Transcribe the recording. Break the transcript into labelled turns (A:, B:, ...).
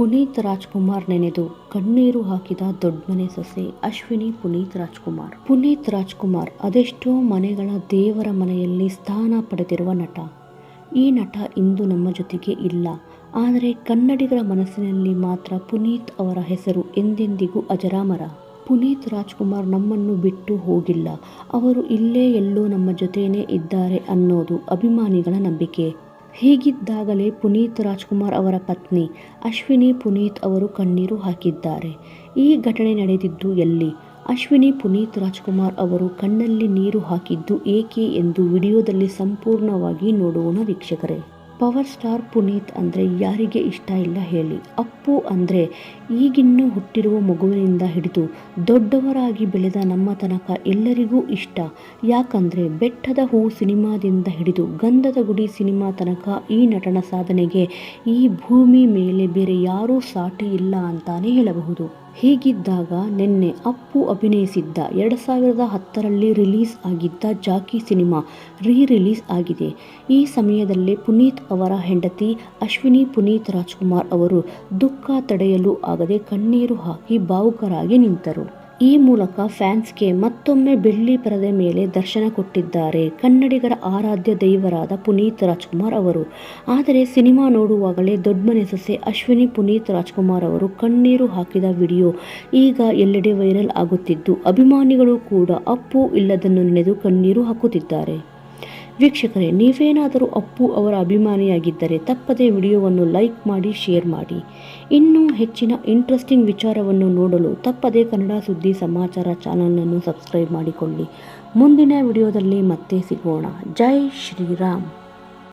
A: ಪುನೀತ್ ರಾಜ್ಕುಮಾರ್ ನೆನೆದು ಕಣ್ಣೀರು ಹಾಕಿದ ದೊಡ್ಡಮನೆ ಸೊಸೆ ಅಶ್ವಿನಿ ಪುನೀತ್ ರಾಜ್ಕುಮಾರ್. ಪುನೀತ್ ರಾಜ್ಕುಮಾರ್ ಅದೆಷ್ಟೋ ಮನೆಗಳ ದೇವರ ಮನೆಯಲ್ಲಿ ಸ್ಥಾನ ಪಡೆದಿರುವ ನಟ. ಈ ನಟ ಇಂದು ನಮ್ಮ ಜೊತೆಗೆ ಇಲ್ಲ. ಆದರೆ ಕನ್ನಡಿಗರ ಮನಸ್ಸಿನಲ್ಲಿ ಮಾತ್ರ ಪುನೀತ್ ಅವರ ಹೆಸರು ಎಂದೆಂದಿಗೂ ಅಜರಾಮರ. ಪುನೀತ್ ರಾಜ್ಕುಮಾರ್ ನಮ್ಮನ್ನು ಬಿಟ್ಟು ಹೋಗಿಲ್ಲ. ಅವರು ಇಲ್ಲೇ ಎಲ್ಲೋ ನಮ್ಮ ಜೊತೆನೇ ಇದ್ದಾರೆ ಅನ್ನೋದು ಅಭಿಮಾನಿಗಳ ನಂಬಿಕೆ. ಹೀಗಿದ್ದಾಗಲೇ ಪುನೀತ್ ರಾಜ್ಕುಮಾರ್ ಅವರ ಪತ್ನಿ ಅಶ್ವಿನಿ ಪುನೀತ್ ಅವರು ಕಣ್ಣೀರು ಹಾಕಿದ್ದಾರೆ. ಈ ಘಟನೆ ನಡೆದಿದ್ದು ಎಲ್ಲಿ? ಅಶ್ವಿನಿ ಪುನೀತ್ ರಾಜ್ಕುಮಾರ್ ಅವರು ಕಣ್ಣಲ್ಲಿ ನೀರು ಹಾಕಿದ್ದು ಏಕೆ ಎಂದು ವಿಡಿಯೋದಲ್ಲಿ ಸಂಪೂರ್ಣವಾಗಿ ನೋಡೋಣ ವೀಕ್ಷಕರೇ. ಪವರ್ ಸ್ಟಾರ್ ಪುನೀತ್ ಅಂದರೆ ಯಾರಿಗೆ ಇಷ್ಟ ಇಲ್ಲ ಹೇಳಿ. ಅಪ್ಪು ಅಂದರೆ ಈಗಿನ್ನೂ ಹುಟ್ಟಿರುವ ಮಗುವಿನಿಂದ ಹಿಡಿದು ದೊಡ್ಡವರಾಗಿ ಬೆಳೆದ ನಮ್ಮ ತನಕ ಎಲ್ಲರಿಗೂ ಇಷ್ಟ. ಯಾಕಂದರೆ ಬೆಟ್ಟದ ಹೂ ಸಿನಿಮಾದಿಂದ ಹಿಡಿದು ಗಂಧದ ಗುಡಿ ಸಿನಿಮಾ ತನಕ ಈ ನಟನ ಸಾಧನೆಗೆ ಈ ಭೂಮಿ ಮೇಲೆ ಬೇರೆ ಯಾರೂ ಸಾಟಿ ಇಲ್ಲ ಅಂತಾನೆ ಹೇಳಬಹುದು. ಹೀಗಿದ್ದಾಗ ನಿನ್ನೆ ಅಪ್ಪು ಅಭಿನಯಿಸಿದ್ದ 2010ರಲ್ಲಿ ರಿಲೀಸ್ ಆಗಿದ್ದ ಜಾಕಿ ಸಿನಿಮಾ ರಿಲೀಸ್ ಆಗಿದೆ. ಈ ಸಮಯದಲ್ಲೇ ಪುನೀತ್ ಅವರ ಹೆಂಡತಿ ಅಶ್ವಿನಿ ಪುನೀತ್ ರಾಜ್ಕುಮಾರ್ ಅವರು ದುಃಖ ತಡೆಯಲು ಆಗದೆ ಕಣ್ಣೀರು ಹಾಕಿ ಭಾವುಕರಾಗಿ ನಿಂತರು. ಈ ಮೂಲಕ ಫ್ಯಾನ್ಸ್ಗೆ ಮತ್ತೊಮ್ಮೆ ಬೆಳ್ಳಿ ಪರದೆ ಮೇಲೆ ದರ್ಶನ ಕೊಟ್ಟಿದ್ದಾರೆ ಕನ್ನಡಿಗರ ಆರಾಧ್ಯ ದೈವರಾದ ಪುನೀತ್ ರಾಜ್ಕುಮಾರ್ ಅವರು. ಆದರೆ ಸಿನಿಮಾ ನೋಡುವಾಗಲೇ ದೊಡ್ಡಮನೆ ಸೊಸೆ ಅಶ್ವಿನಿ ಪುನೀತ್ ರಾಜ್ಕುಮಾರ್ ಅವರು ಕಣ್ಣೀರು ಹಾಕಿದ ವಿಡಿಯೋ ಈಗ ಎಲ್ಲೆಡೆ ವೈರಲ್ ಆಗುತ್ತಿದ್ದು ಅಭಿಮಾನಿಗಳು ಕೂಡ ಅಪ್ಪು ಇಲ್ಲದನ್ನು ನೆನೆದು ಕಣ್ಣೀರು ಹಾಕುತ್ತಿದ್ದಾರೆ. ವೀಕ್ಷಕರೇ, ನೀವೇನಾದರೂ ಅಪ್ಪು ಅವರ ಅಭಿಮಾನಿಯಾಗಿದ್ದರೆ ತಪ್ಪದೇ ವಿಡಿಯೋವನ್ನು ಲೈಕ್ ಮಾಡಿ, ಶೇರ್ ಮಾಡಿ. ಇನ್ನೂ ಹೆಚ್ಚಿನ ಇಂಟ್ರೆಸ್ಟಿಂಗ್ ವಿಚಾರವನ್ನು ನೋಡಲು ತಪ್ಪದೇ ಕನ್ನಡ ಸುದ್ದಿ ಸಮಾಚಾರ ಚಾನಲನ್ನು ಸಬ್ಸ್ಕ್ರೈಬ್ ಮಾಡಿಕೊಳ್ಳಿ. ಮುಂದಿನ ವಿಡಿಯೋದಲ್ಲಿ ಮತ್ತೆ ಸಿಗೋಣ. ಜೈ ಶ್ರೀರಾಮ್.